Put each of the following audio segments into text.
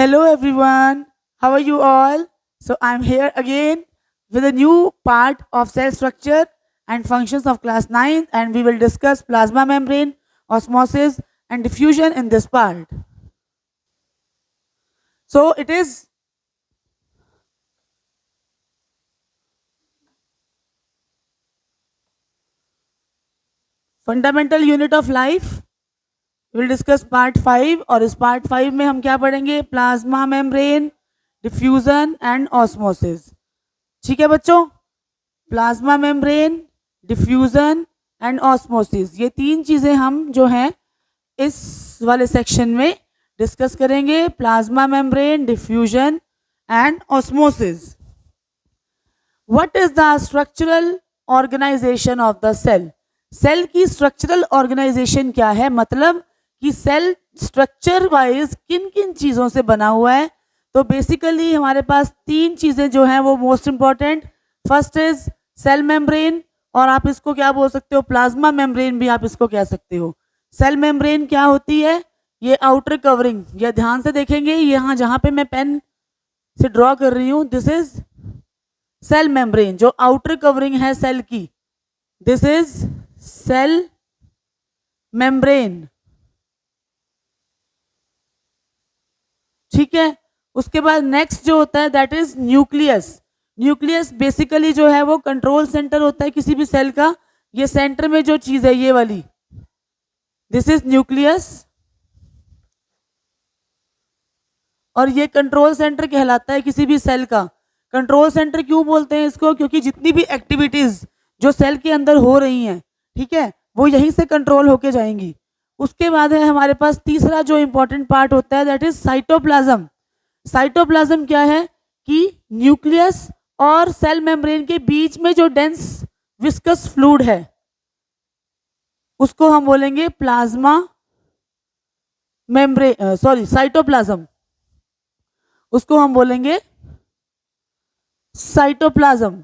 Hello everyone, how are you all? So I'm here again with a new part of cell structure and functions of class 9, and we will discuss plasma membrane, osmosis and diffusion in this part. So it is fundamental unit of life. We will discuss part 5 और इस part 5 में हम क्या पढ़ेंगे? Plasma membrane, diffusion and osmosis. ठीक है बच्चों, plasma membrane, diffusion and osmosis, ये तीन चीजें हम जो हैं इस वाले सेक्शन में डिस्कस करेंगे. Plasma membrane, diffusion and osmosis. What is the structural organisation of the cell? Cell की स्ट्रक्चरल ऑर्गेनाइजेशन क्या है, मतलब कि सेल स्ट्रक्चर वाइज किन किन चीजों से बना हुआ है. तो बेसिकली हमारे पास तीन चीजें जो हैं वो most important. First is cell membrane, और आप इसको क्या बोल सकते हो? प्लाज्मा मेम्ब्रेन भी आप इसको कह सकते हो. सेल मेम्ब्रेन क्या होती है? ये आउटर कवरिंग, ये ध्यान से देखेंगे यहाँ जहां पे मैं पेन से ड्रॉ कर रही हूँ, दिस इज सेल मेम्ब्रेन, जो आउटर कवरिंग है सेल की, दिस इज सेल मेम्ब्रेन. ठीक है. उसके बाद नेक्स्ट जो होता है that is nucleus. Nucleus basically जो है वो कंट्रोल सेंटर होता है किसी भी सेल का. ये सेंटर में जो चीज है ये वाली, दिस इज न्यूक्लियस, और ये कंट्रोल सेंटर कहलाता है किसी भी सेल का. कंट्रोल सेंटर क्यों बोलते हैं इसको? क्योंकि जितनी भी एक्टिविटीज जो सेल के अंदर हो रही हैं, ठीक है, वो यहीं से कंट्रोल होके जाएंगी. उसके बाद है हमारे पास तीसरा जो इंपॉर्टेंट पार्ट होता है दैट इज साइटोप्लाज्म. साइटोप्लाज्म क्या है कि न्यूक्लियस और सेल मेम्ब्रेन के बीच में जो डेंस विस्कस फ्लूइड है उसको हम बोलेंगे प्लाज्मा मेम्ब्रेन, साइटोप्लाज्म, उसको हम बोलेंगे साइटोप्लाज्म.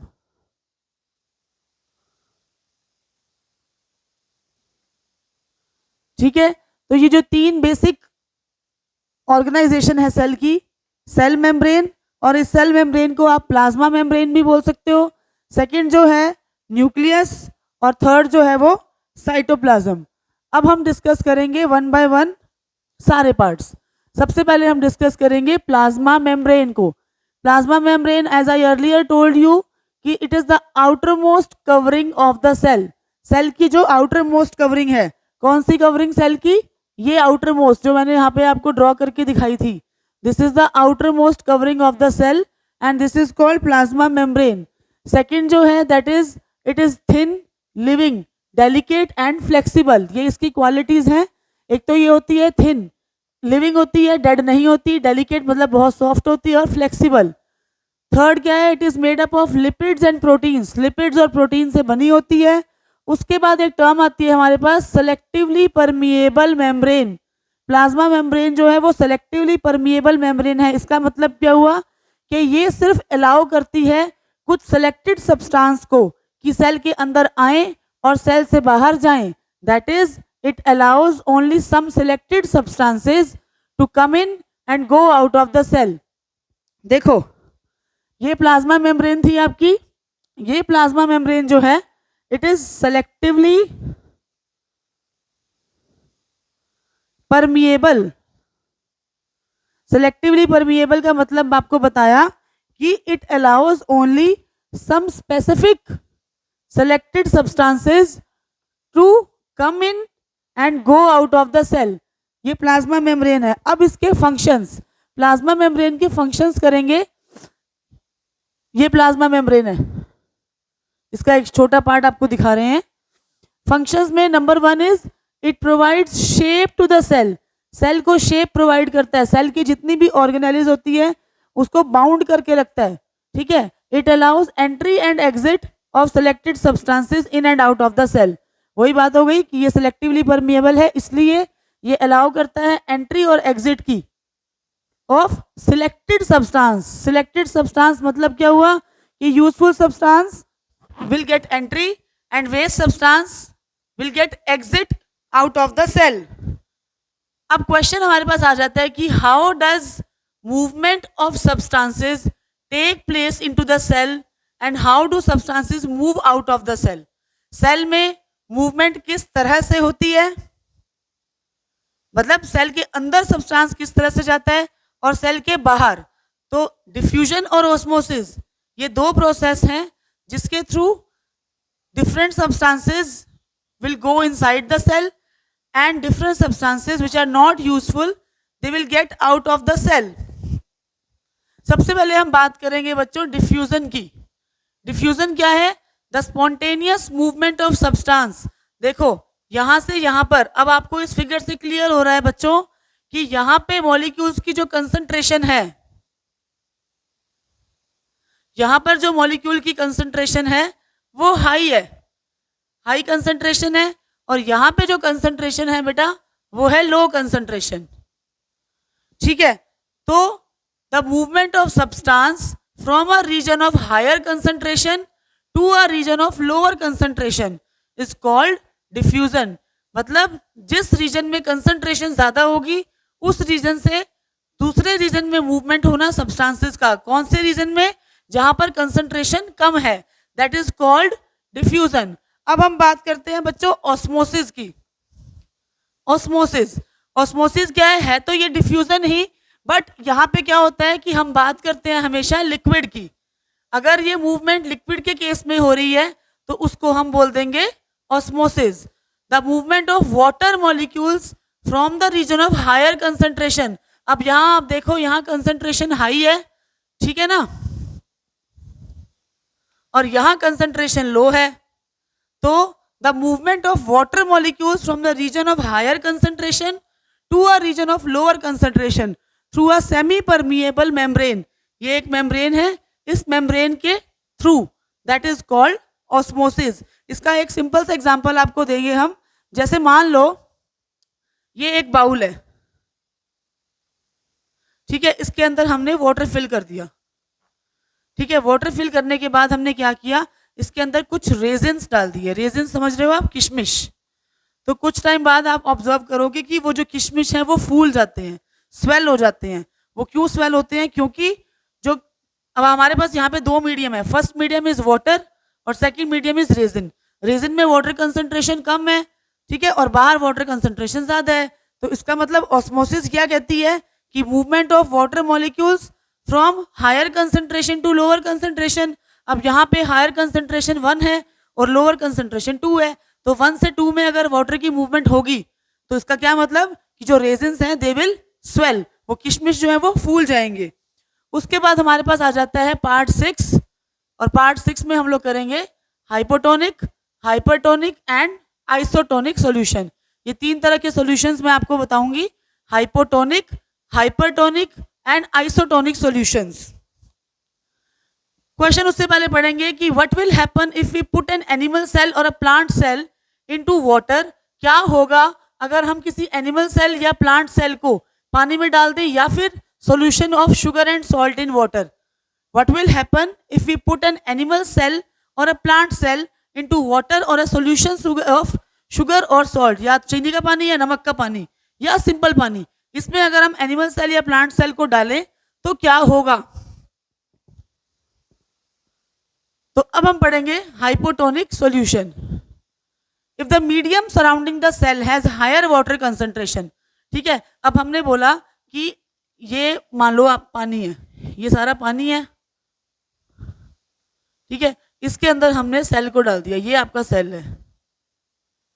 ठीक है. तो ये जो तीन बेसिक ऑर्गेनाइजेशन है सेल की, सेल मेम्ब्रेन, और इस सेल मेम्ब्रेन को आप प्लाज्मा मेम्ब्रेन भी बोल सकते हो. सेकंड जो है न्यूक्लियस, और थर्ड जो है वो साइटोप्लाज्म. अब हम डिस्कस करेंगे वन बाय वन सारे पार्ट्स. सबसे पहले हम डिस्कस करेंगे प्लाज्मा मेम्ब्रेन को. Plasma membrane, as I earlier told you, कि it is the outermost covering of the cell. Cell की जो आउटर मोस्ट कवरिंग है, कौन सी कवरिंग सेल की? ये आउटर मोस्ट जो मैंने यहाँ पे आपको ड्रॉ करके दिखाई थी, this is the outermost covering of the cell and this is called plasma membrane. Second जो है that is it is thin, living, delicate and flexible. ये इसकी क्वालिटीज हैं. एक तो ये होती है थिन, लिविंग होती है, डेड नहीं होती, डेलिकेट मतलब बहुत सॉफ्ट होती है, और फ्लेक्सिबल. थर्ड क्या है? It is made up of lipids and proteins. Lipids और प्रोटीन से बनी होती है. उसके बाद एक टर्म आती है हमारे पास, selectively permeable membrane. Plasma membrane जो है वो सेलेक्टिवली परमिएबल मेम्ब्रेन है. इसका मतलब क्या हुआ कि ये सिर्फ अलाउ करती है कुछ सेलेक्टेड सब्सटेंस को कि सेल के अंदर आए और सेल से बाहर जाएं. That is it allows only some selected substances to come in and go out of the cell. देखो, ये प्लाज्मा मेम्ब्रेन थी आपकी. ये प्लाज्मा मेम्ब्रेन जो है it is selectively permeable. Selectively permeable का मतलब आपको बताया कि it allows only some specific selected substances to come in and go out of the cell. ये प्लाज्मा मेम्ब्रेन है. अब इसके फंक्शंस, प्लाज्मा मेम्ब्रेन के फंक्शंस करेंगे. ये प्लाज्मा मेम्ब्रेन है, इसका एक छोटा पार्ट आपको दिखा रहे हैं. फंक्शंस में number one is it provides shape to the cell. Cell को शेप प्रोवाइड करता है. सेल की जितनी भी ऑर्गेनेलिज होती है उसको बाउंड करके रखता है. ठीक है. It allows entry and exit of selected substances in and out of the cell. वही बात हो गई कि ये सेलेक्टिवली परमिएबल है, इसलिए ये अलाउ करता है एंट्री और एग्जिट की of selected substance. Selected substance मतलब क्या हुआ कि useful substance will get entry and waste substance will get exit out of the cell. अब क्वेश्चन हमारे पास आ जाता है कि how does movement of substances take place into the cell and how do substances move out of the cell. Cell में movement किस तरह से होती है, मतलब सेल के अंदर सब्सटेंस किस तरह से जाता है और सेल के बाहर. तो डिफ्यूजन और ऑस्मोसिस ये दो प्रोसेस हैं जिसके through different substances will go inside the cell and different substances which are not useful they will get out of the cell. सबसे पहले हम बात करेंगे बच्चों डिफ्यूजन की. डिफ्यूजन क्या है? The spontaneous movement of substance. देखो यहां से यहां पर, अब आपको इस फिगर से क्लियर हो रहा है बच्चों कि यहां पे मॉलिक्यूल्स की जो कंसंट्रेशन है, यहां पर जो मॉलिक्यूल की कंसंट्रेशन है वो हाई है, हाई कंसंट्रेशन है, और यहां पे जो कंसंट्रेशन है बेटा वो है लो कंसंट्रेशन. ठीक है, तो the movement of substance from a region of higher concentration to a region of lower concentration is called diffusion. मतलब जिस रीजन में कंसंट्रेशन ज्यादा होगी उस रीजन से दूसरे रीजन में मूवमेंट होना सब्सटेंसेस का. कौन से रीजन में? जहां पर कंसंट्रेशन कम है, दैट इज कॉल्ड डिफ्यूजन. अब हम बात करते हैं बच्चों ऑस्मोसिस की. ऑस्मोसिस, ऑस्मोसिस क्या है तो ये डिफ्यूजन ही, बट यहाँ पे क्या होता है कि हम बात करते हैं हमेशा लिक्विड की. अगर ये मूवमेंट लिक्विड के केस में हो रही है तो उसको हम बोल देंगे osmosis. The movement of water molecules from the region of higher concentration. अब यहाँ आप देखो यहाँ कंसंट्रेशन हाई है, ठीक है ना, और यहाँ कंसंट्रेशन लो है. तो the movement of water molecules from the region of higher concentration to a region of lower concentration through a semi permeable membrane. ये एक मेम्ब्रेन है, इस मेम्ब्रेन के थ्रू, दैट इज कॉल्ड ऑस्मोसिस. इसका एक सिंपल सा एग्जांपल आपको देंगे हम. जैसे मान लो ये एक बाउल है, ठीक है, इसके अंदर हमने वाटर फिल कर दिया. ठीक है, वाटर फिल करने के बाद हमने क्या किया, इसके अंदर कुछ रेजिन्स डाल दिए. रेजिन्स समझ रहे हो आप, किशमिश. तो कुछ टाइम बाद आप ऑब्जर्व करोगे कि वो जो किशमिश है वो फूल जाते हैं, स्वेल हो जाते हैं. वो क्यों स्वेल होते हैं? क्योंकि जो अब हमारे पास यहाँ पे दो मीडियम है, फर्स्ट मीडियम इज वाटर और second medium is resin. Resin में वाटर कंसंट्रेशन कम है, ठीक है, और बाहर वाटर कंसंट्रेशन ज्यादा है. तो इसका मतलब ऑस्मोसिस क्या कहती है कि movement of water molecules from higher concentration to lower concentration. अब यहाँ पे हायर कंसंट्रेशन 1 है और लोअर कंसंट्रेशन 2 है, तो 1 से 2 में अगर वाटर की मूवमेंट होगी तो इसका क्या मतलब कि जो रेजिन्स हैं दे विल स्वेल, वो किशमिश जो है वो फूल जाएंगे. उसके बाद हमारे पास आ जाता है पार्ट 6, और पार्ट 6 में हम लोग करेंगे hypotonic, hypertonic and isotonic solution. ये 3 तरह के सॉल्यूशंस मैं आपको बताऊंगी, hypotonic, hypertonic and isotonic solutions. Question उससे पहले पढ़ेंगे कि what will happen if we put an animal cell और a plant cell into water. क्या होगा अगर हम किसी एनिमल सेल या प्लांट सेल को पानी में डाल दें या फिर solution of sugar and salt in water. What will happen if we put an animal cell और a plant cell into water और अ सॉल्यूशन ऑफ शुगर और सॉल्ट. या चीनी का पानी या नमक का पानी या सिंपल पानी, इसमें अगर हम एनिमल सेल या प्लांट सेल को डालें तो क्या होगा. तो अब हम पढ़ेंगे hypotonic solution. If the medium surrounding the cell has higher water concentration. ठीक है, अब हमने बोला कि ये मान लो आप पानी है, ये सारा पानी है, ठीक है, इसके अंदर हमने सेल को डाल दिया, ये आपका सेल है,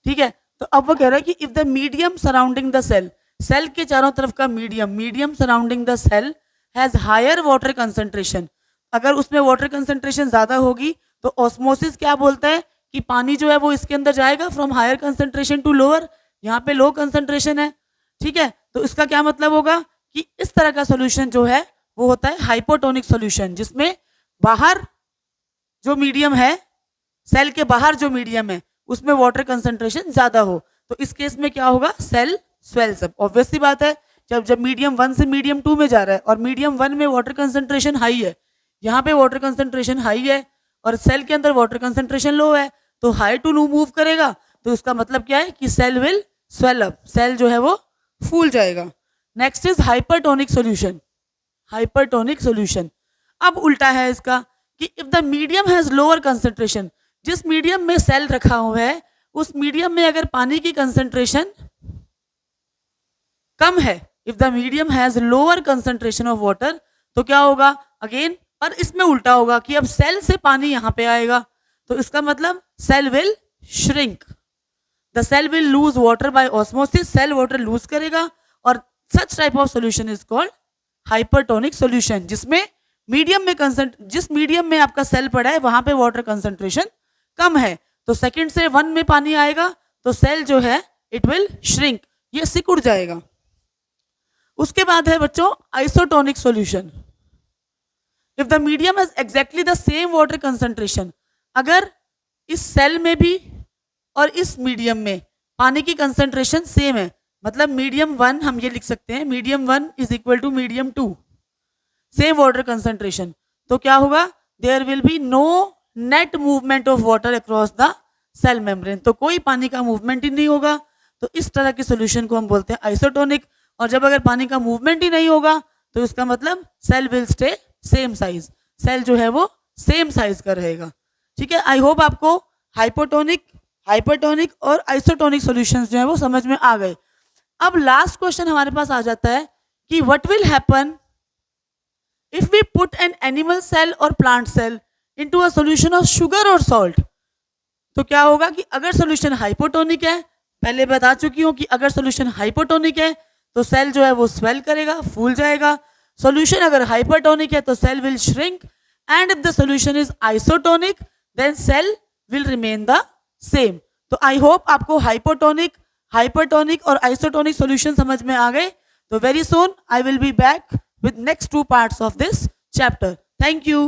ठीक है. तो अब वो कह रहा है कि if the medium surrounding the cell, cell के चारों तरफ का medium, medium surrounding the cell has higher water concentration. अगर उसमें वाटर कंसंट्रेशन ज्यादा होगी तो ऑस्मोसिस क्या बोलता है कि पानी जो है वो इसके अंदर जाएगा from higher concentration to lower. यहाँ पे लो कंसंट्रेशन है, ठीक है, तो इसका क्या मतलब होगा कि इस तरह का सॉल्यूशन जो है वो होता है हाइपोटोनिक सॉल्यूशन, जिसमें बाहर जो मीडियम है, सेल के बाहर जो मीडियम है उसमें वाटर कंसंट्रेशन ज्यादा हो. तो इस केस में क्या होगा, सेल स्वेल्स अप. ऑब्वियस सी बात है, जब मीडियम 1 से मीडियम 2 में जा रहा है और मीडियम 1 में वाटर कंसंट्रेशन हाई है, यहाँ पे वाटर कंसंट्रेशन हाई है और सेल के अंदर वाटर कंसंट्रेशन लो है, तो हाई टू लो मूव करेगा. तो इसका मतलब क्या है कि cell will swell up, cell जो है वो फूल जाएगा. Next is hypertonic solution. Hypertonic solution. अब उल्टा है इसका कि if the medium has lower concentration, जिस मीडियम में सेल रखा हुआ है उस मीडियम में अगर पानी की कंसंट्रेशन कम है, if the medium has lower concentration of water, तो क्या होगा अगेन, पर इसमें उल्टा होगा कि अब सेल से पानी यहाँ पे आएगा, तो इसका मतलब cell will shrink, the cell will lose water by osmosis, cell water lose करेगा, और such type of solution is called hypertonic solution, जिसमें मीडियम में जिस मीडियम में आपका सेल पड़ा है वहां पे वाटर कंसंट्रेशन कम है, तो सेकंड से 1 में पानी आएगा तो सेल जो है इट विल श्रिंक, ये सिकुड़ जाएगा। उसके बाद है बच्चों isotonic solution. If the medium has exactly the same water concentration, अगर इस सेल में भी और इस मीडियम में पानी की कंसंट्रेशन सेम है, मतलब मीडियम 1 हम ये लिख सकते हैं, medium 1 is equal to medium 2, same water concentration, तो क्या होगा, there will be no net movement of water across the cell membrane, तो कोई पानी का मूवमेंट ही नहीं होगा, तो इस तरह के सॉल्यूशन को हम बोलते हैं आइसोटोनिक। और जब अगर पानी का मूवमेंट ही नहीं होगा तो इसका मतलब cell will stay same size, cell जो है वो सेम साइज का रहेगा। ठीक है, आई होप आपको हाइपरटोनिक और आइसोटोनिक सॉल्यूशंस जो है वो समझ में आ गए। अब लास्ट क्वेश्चन हमारे पास आ जाता है कि what will happen if we put an animal cell और plant cell into a solution of sugar और सॉल्ट, तो क्या होगा कि अगर सॉल्यूशन हाइपोटोनिक है, पहले बता चुकी हूं कि अगर सॉल्यूशन हाइपोटोनिक है तो सेल जो है वो स्वेल करेगा, फूल जाएगा, सॉल्यूशन अगर हाइपरटोनिक है तो cell will shrink, and if the solution is isotonic then cell will remain the same. तो आई होप आपको हाइपरटोनिक और आइसोटोनिक सॉल्यूशन समझ में आ गए। तो very soon I will be back with next 2 parts of this chapter. Thank you.